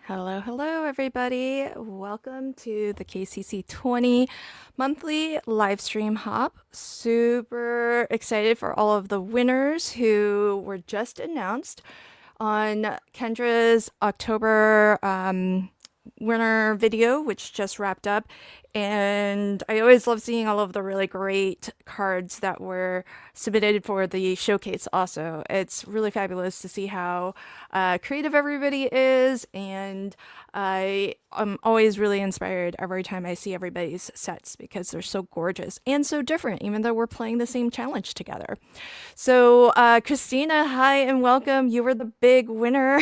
Hello, hello, everybody. Welcome to the KCC 20 monthly live stream hop. Super excited for all of the winners who were just announced on Kendra's October winner video, which just wrapped up. And I always love seeing all of the really great cards that were submitted for the showcase also. It's really fabulous to see how creative everybody is, and I am always really inspired every time I see everybody's sets because they're so gorgeous and so different, even though we're playing the same challenge together. So, Christina, hi and welcome. You were the big winner.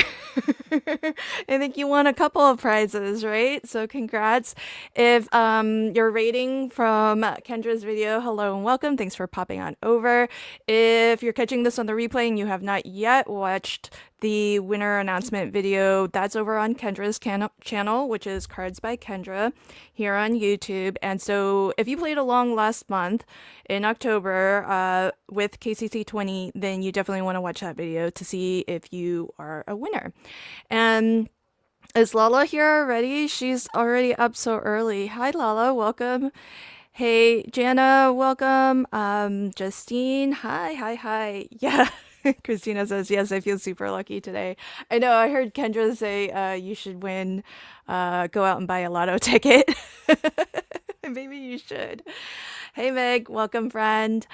I think you won a couple of prizes, right? So, congrats. If your rating from Kendra's video, hello and welcome. Thanks for popping on over. If you're catching this on the replay and you have not yet watched the winner announcement video, that's over on Kendra's channel, which is Cards by Kendra here on YouTube. And so if you played along last month in October with KCC 20, then you definitely want to watch that video to see if you are a winner. And is Lala here already? She's already up so early. Hi, Lala. Welcome. Hey, Jana. Welcome. Justine. Hi. Yeah. Christina says, yes, I feel super lucky today. I know, I heard Kendra say you should win, go out and buy a lotto ticket. Maybe you should. Hey, Meg. Welcome, friend.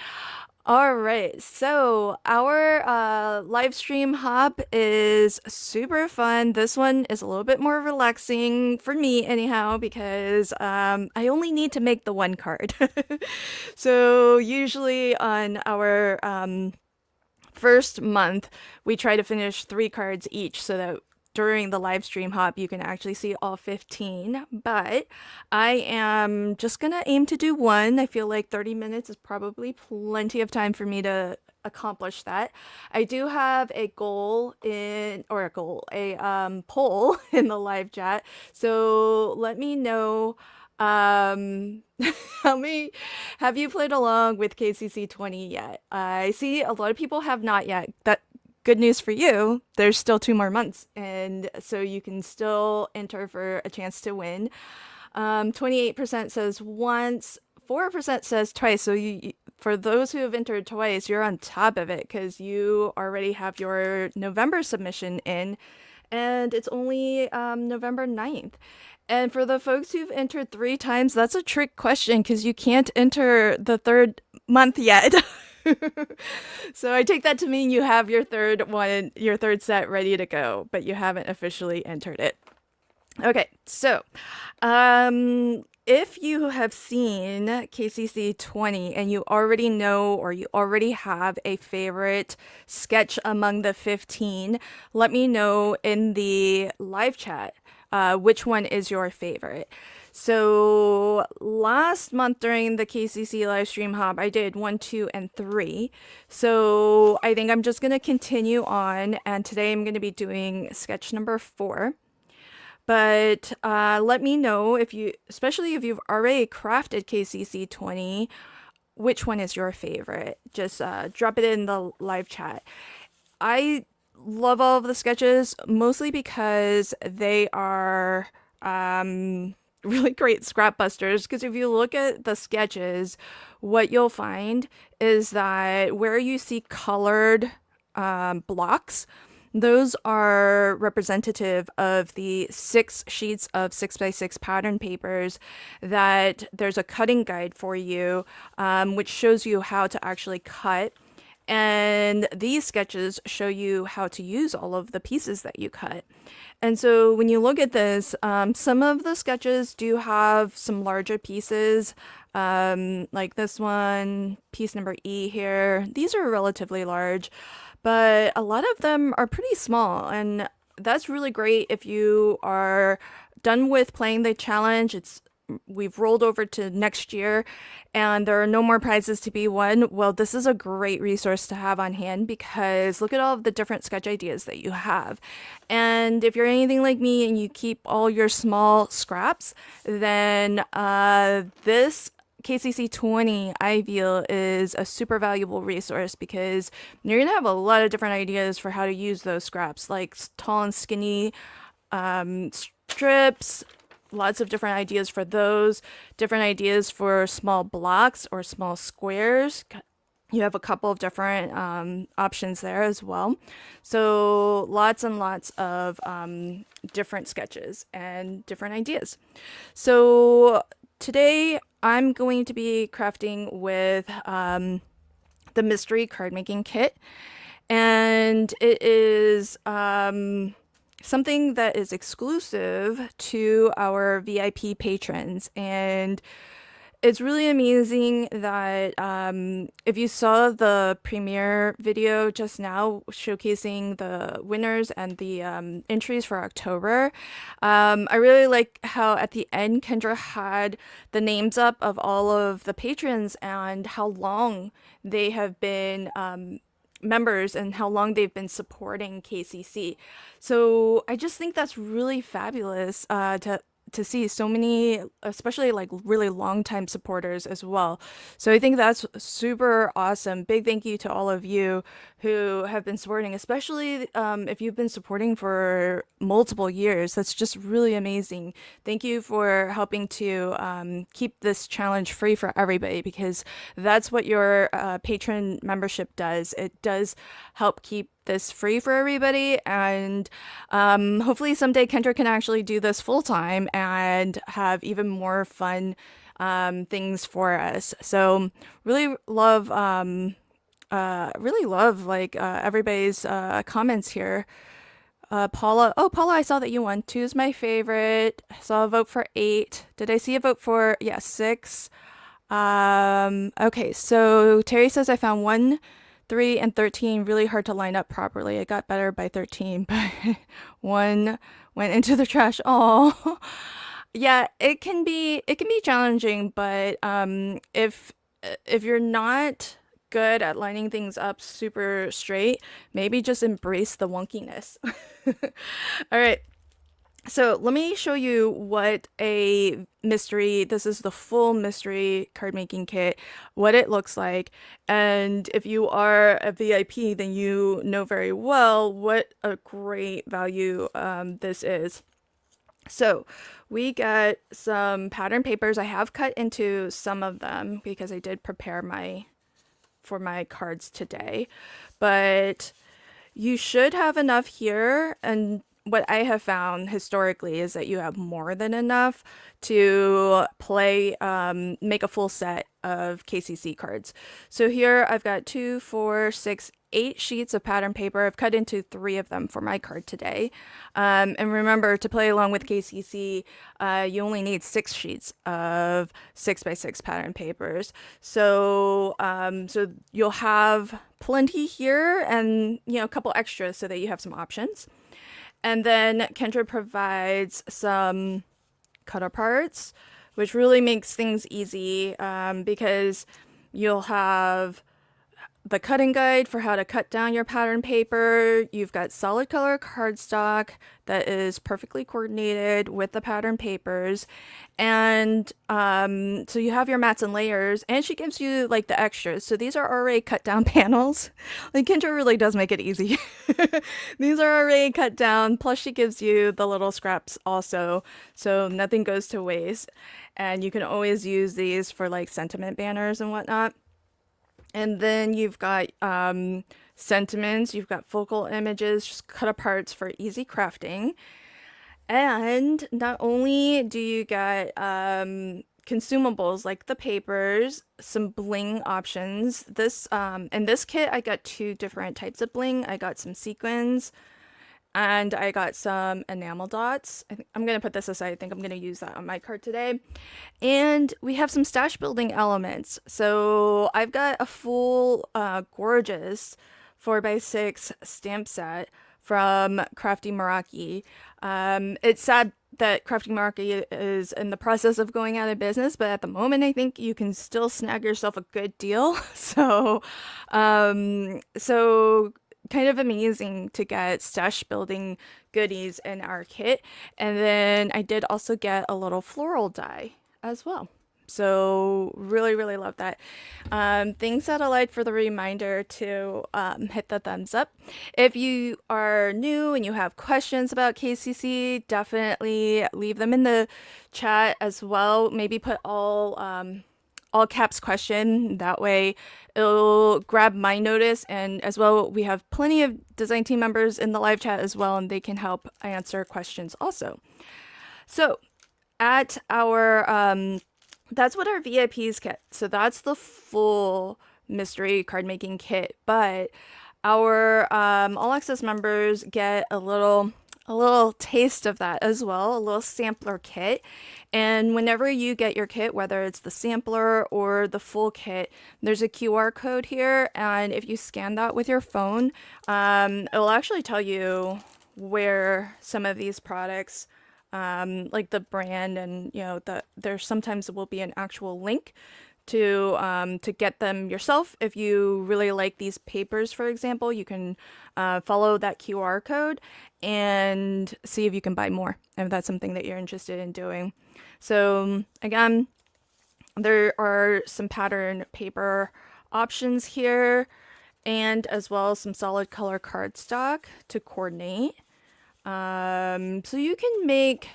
All right, so our live stream hop is super fun. This one is a little bit more relaxing for me, anyhow, because I only need to make the one card. So usually on our first month, we try to finish 3 cards each so that during the live stream hop, you can actually see all 15, but I am just gonna aim to do one. I feel like 30 minutes is probably plenty of time for me to accomplish that. I do have a goal a poll in the live chat. So let me know um how many have you played along with KCC 20 yet? I see a lot of people have not yet. That good news for you, there's still 2 more months, and so you can still enter for a chance to win. 28% says once, 4% says twice. So for those who have entered twice, you're on top of it because you already have your November submission in, and it's only November 9th. And for the folks who've entered 3 times, that's a trick question because you can't enter the third month yet. So I take that to mean you have your third set ready to go, but you haven't officially entered it. Okay, so if you have seen KCC 20 and you already know or you already have a favorite sketch among the 15, let me know in the live chat which one is your favorite. So last month during the KCC live stream hub, I did 1, 2, and 3. So I think I'm just going to continue on, and today I'm going to be doing sketch number 4. But let me know if you, especially if you've already crafted KCC 20, which one is your favorite. Just drop it in the live chat. I love all of the sketches, mostly because they are really great scrap busters. Because if you look at the sketches, what you'll find is that where you see colored blocks, those are representative of the 6 sheets of 6x6 pattern papers that there's a cutting guide for you, which shows you how to actually cut. And these sketches show you how to use all of the pieces that you cut. And so when you look at this, some of the sketches do have some larger pieces, like this one, piece number E here. These are relatively large, but a lot of them are pretty small. And that's really great if you are done with playing the challenge. We've rolled over to next year and there are no more prizes to be won. Well, this is a great resource to have on hand because look at all of the different sketch ideas that you have. And if you're anything like me and you keep all your small scraps, then this KCC 20, I feel, is a super valuable resource because you're going to have a lot of different ideas for how to use those scraps, like tall and skinny strips, lots of different ideas for those, different ideas for small blocks or small squares. You have a couple of different options there as well. So lots and lots of different sketches and different ideas. So today I'm going to be crafting with the mystery card making kit, and it is something that is exclusive to our VIP patrons. And it's really amazing that if you saw the premiere video just now showcasing the winners and the entries for October, I really like how at the end Kendra had the names up of all of the patrons and how long they have been members and how long they've been supporting KCC. So I just think that's really fabulous to see so many, especially like really long time supporters as well. So I think that's super awesome. Big thank you to all of you who have been supporting, especially if you've been supporting for multiple years. That's just really amazing. Thank you for helping to keep this challenge free for everybody, because that's what your patron membership does. It does help keep this free for everybody, and hopefully someday Kendra can actually do this full time and have even more fun things for us. So really love like everybody's comments here. Paula, oh Paula, I saw that you won. 2 is my favorite. I saw a vote for 8. Did I see a vote for, yeah, 6? Okay, so Terry says I found 1, 3, and 13 really hard to line up properly. It got better by 13, but 1 went into the trash. Oh, yeah, it can be challenging, but if you're not good at lining things up super straight, maybe just embrace the wonkiness. All right. So let me show you what this is the full mystery card making kit, what it looks like. And if you are a VIP, then you know very well what a great value this is. So we got some pattern papers. I have cut into some of them because I did prepare for my cards today, but you should have enough here. And what I have found historically is that you have more than enough to make a full set of KCC cards. So here I've got 2, 4, 6, 8 sheets of pattern paper. I've cut into 3 of them for my card today. And remember, to play along with KCC, you only need 6 sheets of 6x6 pattern papers. So, so you'll have plenty here, and a couple extras so that you have some options. And then Kendra provides some cut aparts, which really makes things easy because you'll have the cutting guide for how to cut down your pattern paper. You've got solid color cardstock that is perfectly coordinated with the pattern papers. And so you have your mats and layers, and she gives you like the extras. So these are already cut down panels. Like Kendra really does make it easy. These are already cut down, plus she gives you the little scraps also, so nothing goes to waste. And you can always use these for like sentiment banners and whatnot. And then you've got sentiments, you've got focal images, just cut aparts for easy crafting. And not only do you get consumables like the papers, some bling options. In this kit, I got 2 different types of bling. I got some sequins, and I got some enamel dots. I'm going to put this aside. I think I'm going to use that on my card today. And we have some stash building elements. So I've got a full gorgeous 4x6 stamp set from Crafty Meraki. It's sad that Crafty Meraki is in the process of going out of business, but at the moment I think you can still snag yourself a good deal. So kind of amazing to get stash building goodies in our kit. And then I did also get a little floral die as well. So really, really love that. Thanks Satellite for the reminder to hit the thumbs up. If you are new and you have questions about KCC, definitely leave them in the chat as well. Maybe put all caps question. That way it'll grab my notice. And as well, we have plenty of design team members in the live chat as well, and they can help answer questions also. So at our, that's what our VIPs get. So that's the full mystery card making kit. But our all access members get a little taste of that as well, a little sampler kit. And whenever you get your kit, whether it's the sampler or the full kit, there's a QR code here, and if you scan that with your phone, it'll actually tell you where some of these products, like the brand, and there sometimes will be an actual link to get them yourself. If you really like these papers, for example, you can follow that QR code and see if you can buy more, if that's something that you're interested in doing. So again, there are some pattern paper options here, and as well as some solid color cardstock to coordinate. So you can make,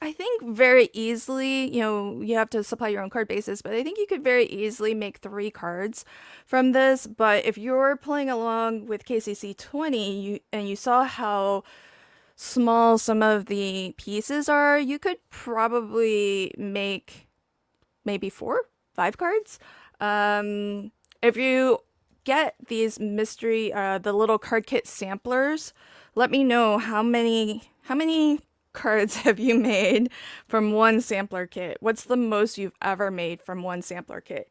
I think very easily, you have to supply your own card bases, but I think you could very easily make 3 cards from this. But if you're playing along with KCC 20 and you saw how small some of the pieces are, you could probably make maybe 4, 5 cards. If you get these mystery, the little card kit samplers, let me know how many cards have you made from one sampler kit? What's the most you've ever made from one sampler kit?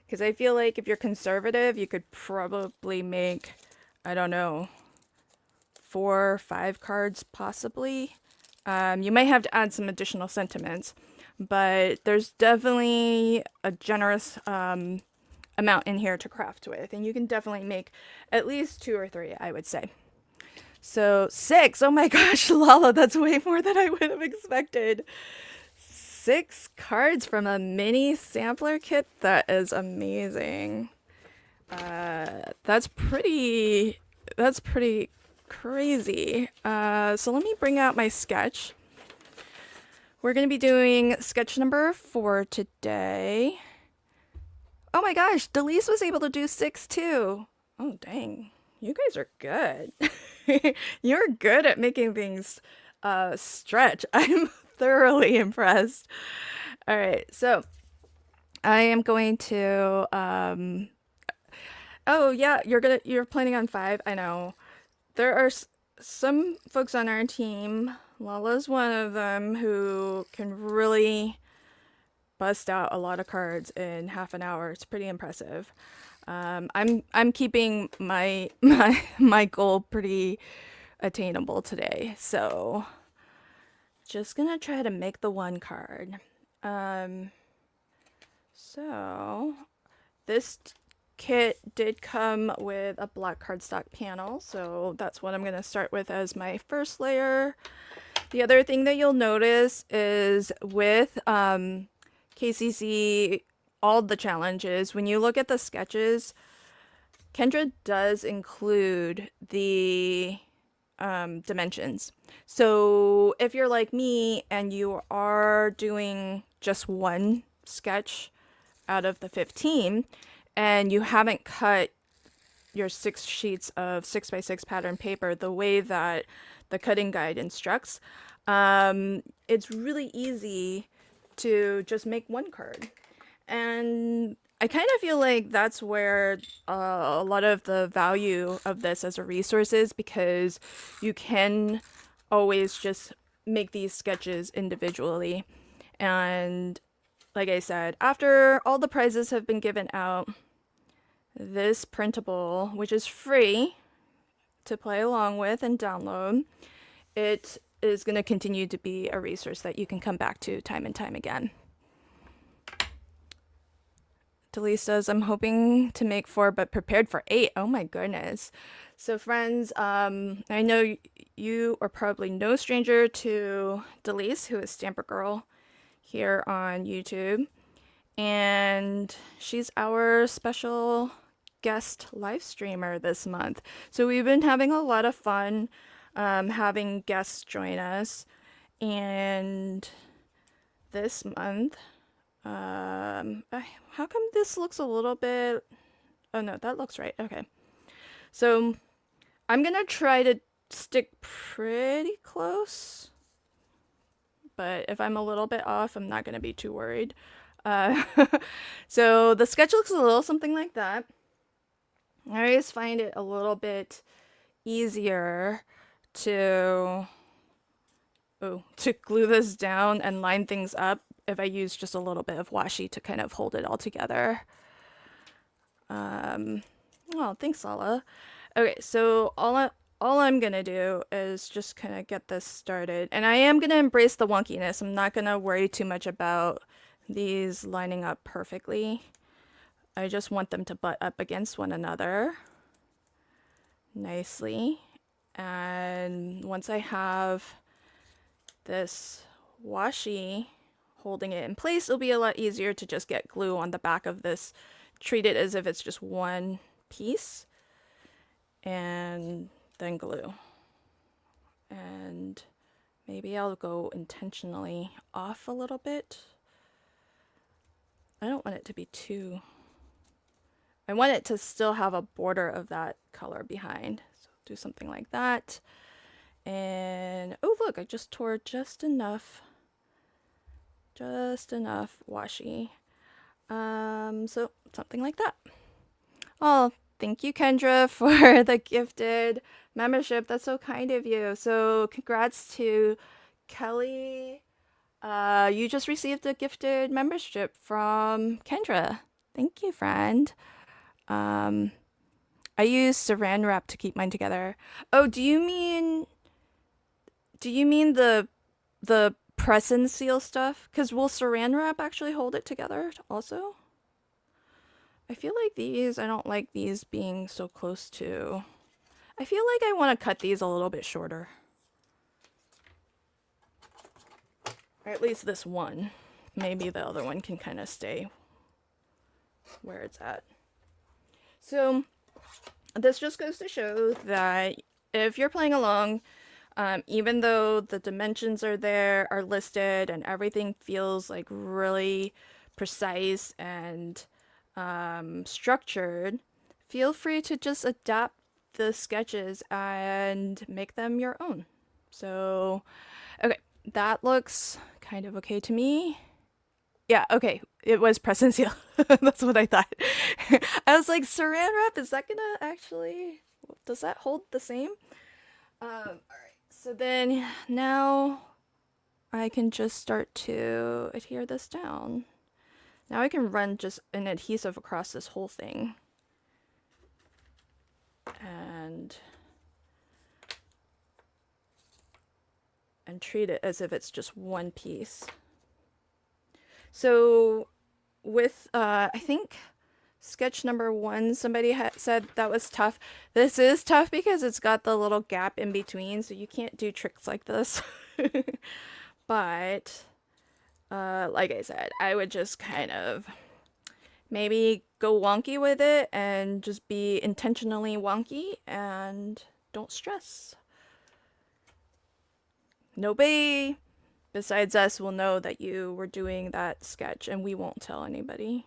Because I feel like if you're conservative, you could probably make, I don't know, 4 or 5 cards possibly. You might have to add some additional sentiments, but there's definitely a generous amount in here to craft with, and you can definitely make at least 2 or 3, I would say. So 6, oh my gosh, Lala, that's way more than I would have expected. 6 cards from a mini sampler kit, that is amazing. That's pretty crazy. So let me bring out my sketch. We're going to be doing sketch number 4 today. Oh my gosh, Delise was able to do 6 too. Oh dang, you guys are good. You're good at making things stretch. I'm thoroughly impressed. All right, so I am going to oh yeah, you're planning on 5. I know. There are some folks on our team, Lala's one of them, who can really bust out a lot of cards in half an hour. It's pretty impressive. I'm keeping my goal pretty attainable today, so just gonna try to make the 1 card. So this kit did come with a black cardstock panel, so that's what I'm gonna start with as my first layer. The other thing that you'll notice is with KCC, all the challenges, when you look at the sketches, Kendra does include the dimensions. So if you're like me and you are doing just 1 sketch out of the 15 and you haven't cut your 6 sheets of 6x6 pattern paper the way that the cutting guide instructs, it's really easy to just make 1 card. And I kind of feel like that's where a lot of the value of this as a resource is, because you can always just make these sketches individually. And like I said, after all the prizes have been given out, this printable, which is free to play along with and download, it is going to continue to be a resource that you can come back to time and time again. Delise says, I'm hoping to make 4, but prepared for 8. Oh my goodness. So friends, I know you are probably no stranger to Delise, who is Stamper Girl here on YouTube. And she's our special guest live streamer this month. So we've been having a lot of fun having guests join us. And this month, how come this looks a little bit... Oh no, that looks right. Okay. So I'm gonna try to stick pretty close. But if I'm a little bit off, I'm not gonna be too worried. Uh, so the sketch looks a little something like that. I always find it a little bit easier to glue this down and line things up if I use just a little bit of washi to kind of hold it all together. Oh, thanks, Lala. Okay, so all I'm gonna do is just kind of get this started, and I am gonna embrace the wonkiness. I'm not gonna worry too much about these lining up perfectly. I just want them to butt up against one another nicely. And once I have this washi holding it in place, it'll be a lot easier to just get glue on the back of this. Treat it as if it's just one piece and then glue. And maybe I'll go intentionally off a little bit. I don't want it to be too... I want it to still have a border of that color behind. So do something like that. And oh look, I just tore just enough washi. So something like that. Oh, thank you, Kendra, for the gifted membership. That's so kind of you. So congrats to Kelly. You just received a gifted membership from Kendra. Thank you, friend. I use saran wrap to keep mine together. Oh, do you mean the press and seal stuff? Because will saran wrap actually hold it together also? I feel like these, I don't like these being so close to... I feel like I want to cut these a little bit shorter. Or at least this one. Maybe the other one can kind of stay where it's at. So this just goes to show that if you're playing along, even though the dimensions are listed and everything feels like really precise and structured, feel free to just adapt the sketches and make them your own. So, okay, that looks kind of okay to me. Yeah, okay, it was press and seal. That's what I thought. I was like, saran wrap, is that gonna actually, does that hold the same? Alright, so then now I can just start to adhere this down. Now I can run just an adhesive across this whole thing. And treat it as if it's just one piece. So with, I think sketch number 1, somebody said that was tough. This is tough because it's got the little gap in between, so you can't do tricks like this. But, like I said, I would just kind of maybe go wonky with it and just be intentionally wonky and don't stress. Nobody besides us will know that you were doing that sketch, and we won't tell anybody.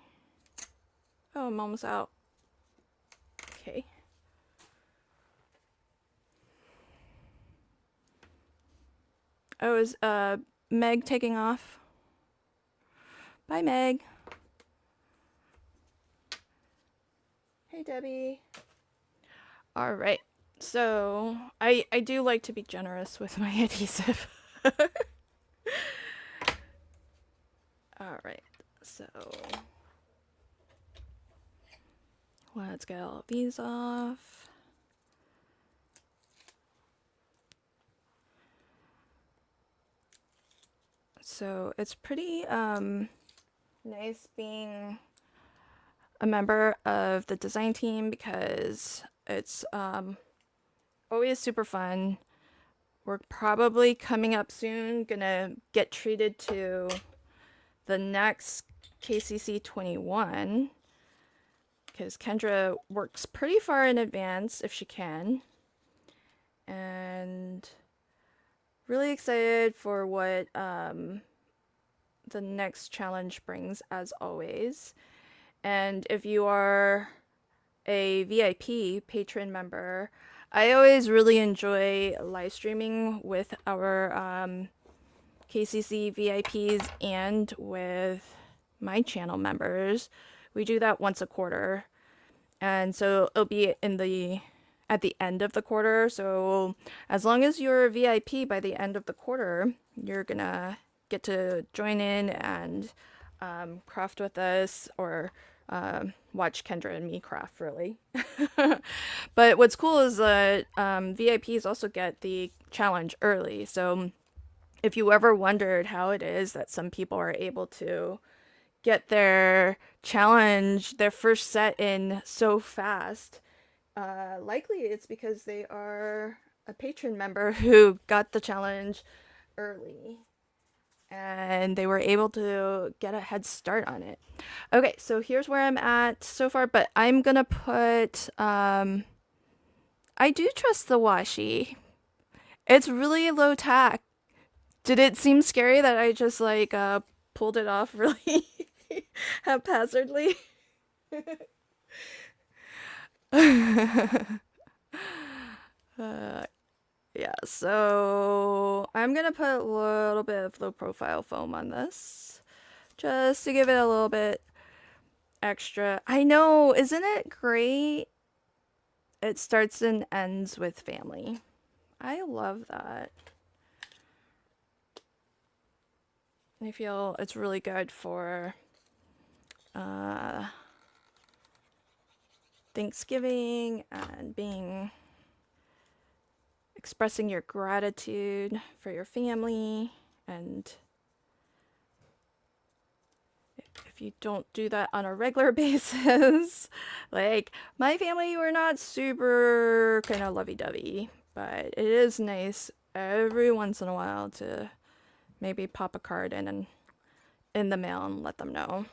Oh, I'm almost out. Okay. Oh, is Meg taking off? Bye, Meg. Hey, Debbie. All right. So, I do like to be generous with my adhesive. Alright, so let's get all of these off. So it's pretty nice being a member of the design team because it's always super fun. We're probably coming up soon, gonna get treated to the next KCC 21, because Kendra works pretty far in advance if she can. And really excited for what the next challenge brings, as always. And if you are a VIP patron member, I always really enjoy live streaming with our KCC VIPs and with my channel members. We do that once a quarter, and so it'll be at the end of the quarter. So as long as you're a VIP by the end of the quarter, you're gonna get to join in and craft with us, or watch Kendra and me craft, really. But what's cool is that VIPs also get the challenge early. So if you ever wondered how it is that some people are able to get their challenge, their first set in so fast, likely it's because they are a patron member who got the challenge early and they were able to get a head start on it. Okay, so here's where I'm at so far, but I'm gonna put, I do trust the washi. It's really low tack. Did it seem scary that I just like pulled it off really haphazardly? Yeah, so I'm gonna put a little bit of low profile foam on this just to give it a little bit extra. I know, isn't it great? It starts and ends with family. I love that. I feel it's really good for Thanksgiving and expressing your gratitude for your family. And if you don't do that on a regular basis, like my family, we're not super kind of lovey-dovey, but it is nice every once in a while to maybe pop a card in the mail and let them know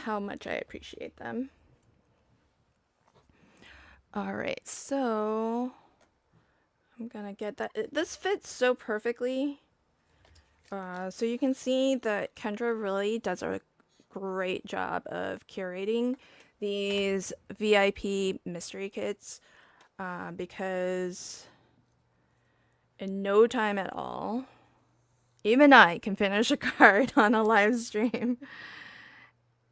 how much I appreciate them. All right, so I'm gonna get that. This fits so perfectly. So you can see that Kendra really does a great job of curating these VIP mystery kits, because in no time at all, even I can finish a card on a live stream,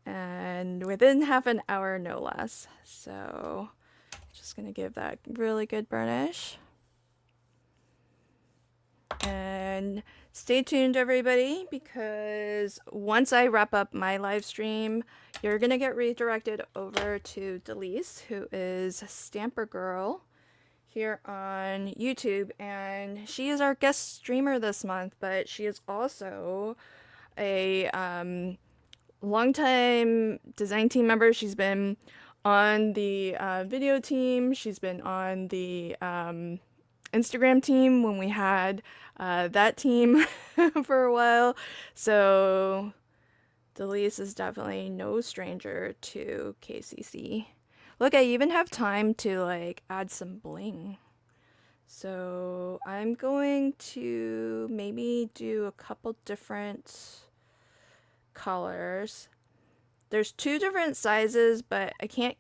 and within half an hour, no less. So just gonna give that really good burnish. And stay tuned, everybody, because once I wrap up my live stream, you're gonna get redirected over to Delise, who is Stamper Girl here on YouTube, and she is our guest streamer this month, but she is also a longtime design team member. She's been on the video team. She's been on the Instagram team when we had that team for a while. So Delise is definitely no stranger to KCC. Look, I even have time to like add some bling. So I'm going to maybe do a couple different colors. There's 2 different sizes, but I can't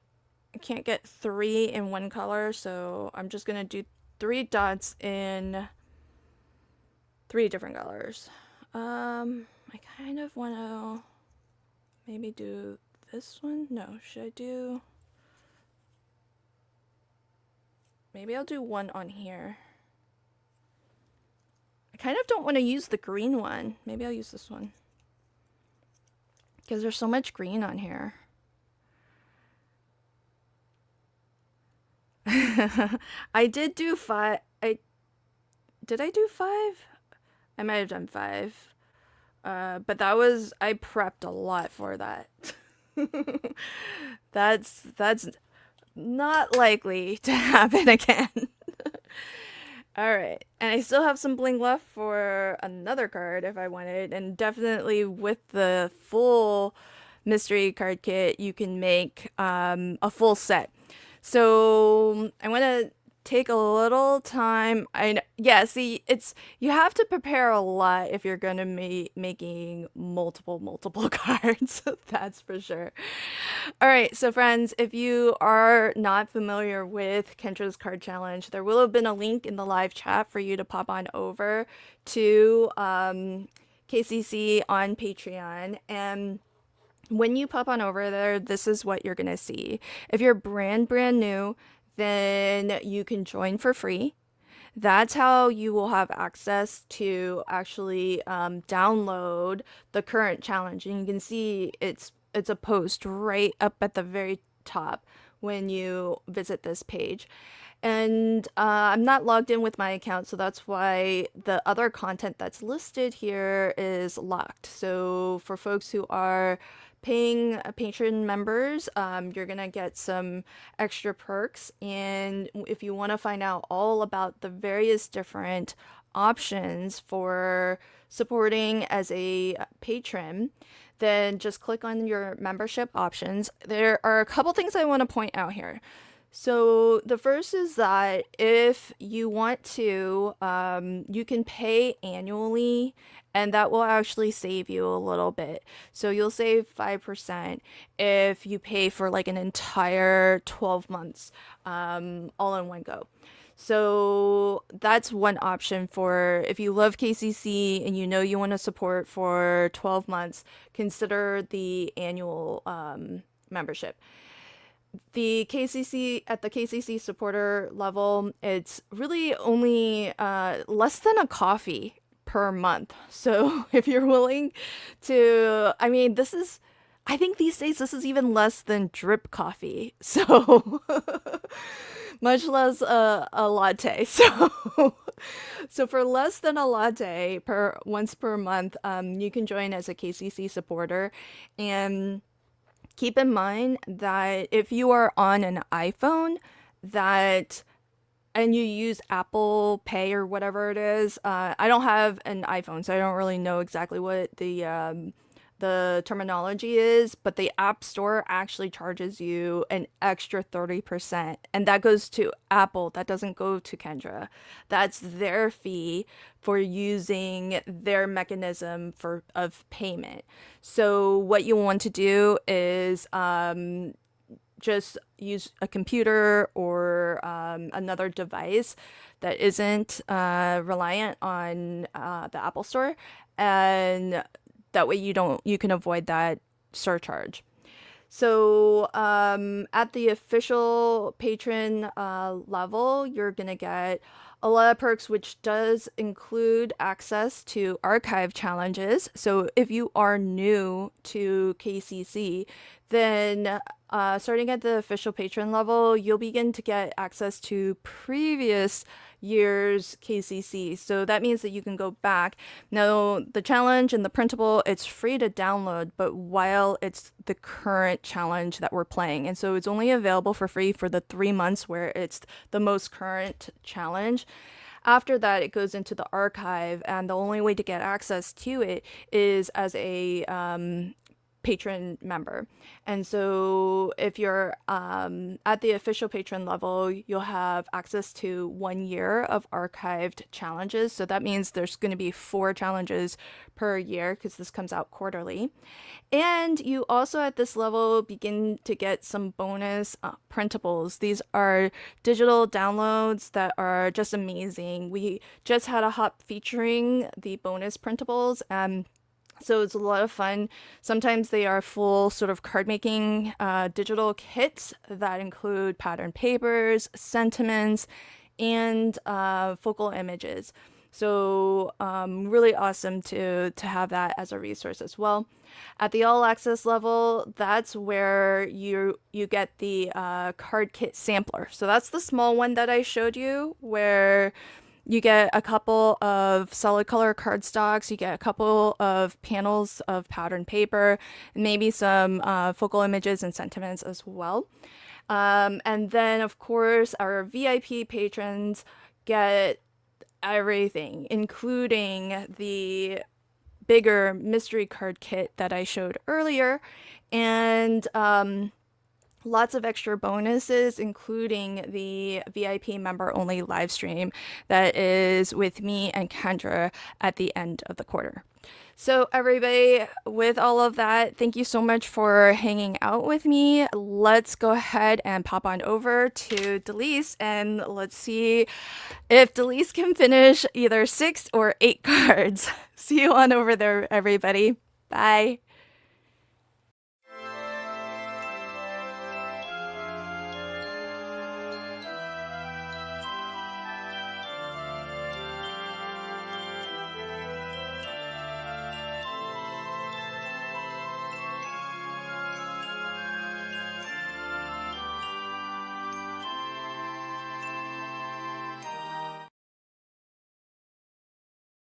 get 3 in one color, so I'm just gonna do 3 dots in 3 different colors. I kind of want to maybe do this one. No, should I do? Maybe I'll do one on here. I kind of don't want to use the green one. Maybe I'll use this one, because there's so much green on here. I did do 5. Did I do 5? I might have done 5. But that was, I prepped a lot for that. That's not likely to happen again. All right. And I still have some bling left for another card if I wanted. And definitely with the full mystery card kit, you can make a full set. So I want to take a little time. Yeah, see, it's you have to prepare a lot if you're going to be making multiple cards. That's for sure. All right, so friends, if you are not familiar with Kendra's card challenge, there will have been a link in the live chat for you to pop on over to KCC on Patreon. And when you pop on over there, this is what you're going to see. If you're brand new, then you can join for free. That's how you will have access to actually download the current challenge. And you can see it's a post right up at the very top when you visit this page. And I'm not logged in with my account, so that's why the other content that's listed here is locked. So for folks who are paying patron members, you're gonna get some extra perks. And if you want to find out all about the various different options for supporting as a patron, then just click on your membership options. There are a couple things I want to point out here. So the first is that if you want to, you can pay annually, and that will actually save you a little bit. So you'll save 5% if you pay for like an entire 12 months, all in one go. So that's one option for if you love KCC and you know you want to support for 12 months, consider the annual membership. The KCC at the KCC supporter level, it's really only less than a coffee per month. So if you're willing to, I mean, I think these days this is even less than drip coffee. So much less a latte. So for less than a latte per once per month, you can join as a KCC supporter. And keep in mind that if you are on an iPhone that and you use Apple Pay or whatever it is, I don't have an iPhone, so I don't really know exactly what the terminology is, but the App Store actually charges you an extra 30%, and that goes to Apple. That doesn't go to Kendra. That's their fee for using their mechanism of payment. So what you want to do is just use a computer or another device that isn't reliant on the Apple Store, and that way you can avoid that surcharge. So at the official patron level, you're gonna get a lot of perks, which does include access to archive challenges. So if you are new to KCC, then starting at the official patron level, you'll begin to get access to previous year's KCC. So that means that you can go back. Now, the challenge and the printable, it's free to download, but while it's the current challenge that we're playing. And so it's only available for free for the 3 months where it's the most current challenge. After that, it goes into the archive, and the only way to get access to it is as a patron member. And so if you're at the official patron level, you'll have access to 1 year of archived challenges. So that means there's going to be 4 challenges per year because this comes out quarterly. And you also at this level begin to get some bonus printables. These are digital downloads that are just amazing. We just had a hop featuring the bonus printables, and so it's a lot of fun. Sometimes they are full sort of card making digital kits that include pattern papers, sentiments, and focal images. So really awesome to have that as a resource as well. At the all access level, that's where you get the card kit sampler. So that's the small one that I showed you, where you get a couple of solid color cardstocks, you get a couple of panels of pattern paper, and maybe some focal images and sentiments as well. And then, of course, our VIP patrons get everything, including the bigger mystery card kit that I showed earlier, and lots of extra bonuses, including the VIP member only live stream that is with me and Kendra at the end of the quarter. So, everybody, with all of that, thank you so much for hanging out with me. Let's go ahead and pop on over to Delise and let's see if Delise can finish either 6 or 8 cards. See you on over there, everybody. Bye.